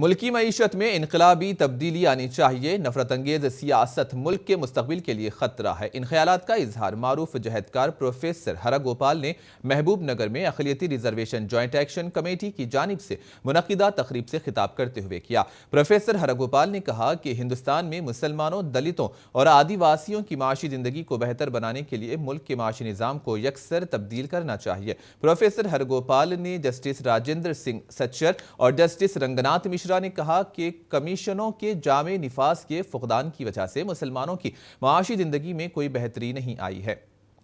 मुल्की मईशत में इनकलाबी तब्दीली आनी चाहिए। नफरत अंगेज सियासत मुल्क के मुस्तकबिल के लिए खतरा है। इन ख्यालात का इजहार मारूफ जहदकार प्रोफेसर हरा गोपाल ने महबूब नगर में अक़लियती रिजर्वेशन जॉइंट एक्शन कमेटी की जानिब से मुनक़िदा तकरीब से खिताब करते हुए किया। प्रोफेसर हरा गोपाल ने कहा कि हिंदुस्तान में मुसलमानों, दलितों और आदिवासियों की माशी ज़िंदगी को बेहतर बनाने के लिए मुल्क के माशी निज़ाम को यकसर तब्दील करना चाहिए। प्रोफेसर हरा गोपाल ने जस्टिस राजेंद्र सिंह सच्चर और जस्टिस रंगनाथ मिश्रा ने कहा कि कमीशनों के जामे निफास के फुकदान की वजह से मुसलमानों की माशी जिंदगी में कोई बेहतरी नहीं आई है।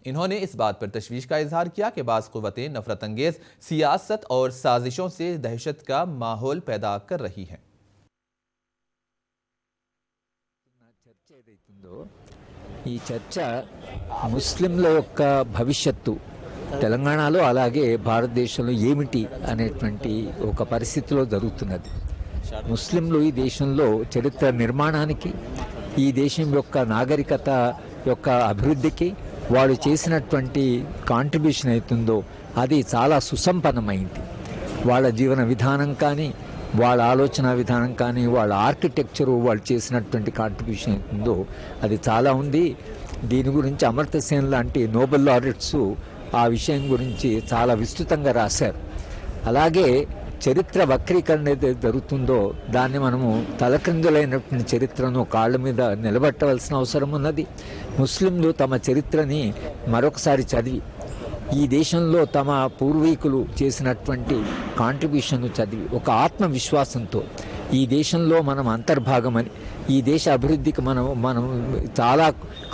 इन्होंने इस बात पर तशवीश का इजहार किया कि बाज़ क़ुव्वतें नफरत अंगेज सियासत और साजिशों से दहशत का माहौल पैदा कर रही हैं। ఈ చర్చ ముస్లింల యొక్క భవిష్యత్తు తెలంగాణలో అలాగే భారతదేశంలో ఏమిటి అనేటువంటి ఒక పరిస్థితిలో జరుగుతున్నది. ముస్లింలు ఈ దేశంలో చరిత్ర నిర్మాణానికి, ఈ దేశం యొక్క నాగరికత యొక్క అభివృద్ధికి వాళ్ళు చేసినటువంటి కాంట్రిబ్యూషన్ అవుతుందో అది చాలా సుసంపన్నమైంది. వాళ్ళ జీవన విధానం కానీ, వాళ్ళ ఆలోచన విధానం కానీ, వాళ్ళ ఆర్కిటెక్చరు, వాళ్ళు చేసినటువంటి కాంట్రిబ్యూషన్ అవుతుందో అది చాలా ఉంది. దీని గురించి అమర్త్య సేన్ లాంటి నోబెల్ లారెట్స్ ఆ విషయం గురించి చాలా విస్తృతంగా రాశారు. అలాగే చరిత్ర వక్రీకరణ ఏదైతే జరుగుతుందో దాన్ని మనము తలక్రిందులైనటువంటి చరిత్రను కాళ్ళ మీద నిలబెట్టవలసిన అవసరం ఉన్నది. ముస్లింలు తమ చరిత్రని మరొకసారి చదివి, ఈ దేశంలో తమ పూర్వీకులు చేసినటువంటి కాంట్రిబ్యూషన్ చదివి ఒక ఆత్మవిశ్వాసంతో ఈ దేశంలో మనం అంతర్భాగమని, ఈ దేశ అభివృద్ధికి మనం చాలా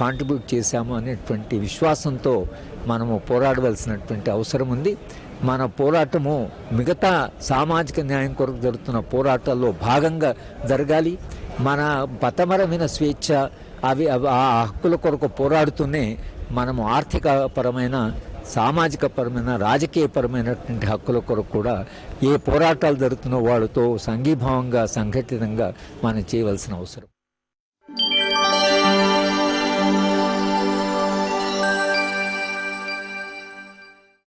కాంట్రిబ్యూట్ చేశాము అనేటువంటి విశ్వాసంతో మనము పోరాడవలసినటువంటి అవసరం ఉంది. మన పోరాటము మిగతా సామాజిక న్యాయం కొరకు జరుగుతున్న పోరాటాల్లో భాగంగా జరగాలి. మన మతపరమైన స్వేచ్ఛ ఆ హక్కుల కొరకు పోరాడుతూనే మనము ఆర్థిక పరమైన, సామాజిక పరమైన, రాజకీయపరమైనటువంటి హక్కుల కొరకు కూడా ఏ పోరాటాలు జరుగుతున్న వాళ్ళతో సంఘీభావంగా, సంఘటితంగా మనం చేయవలసిన అవసరం.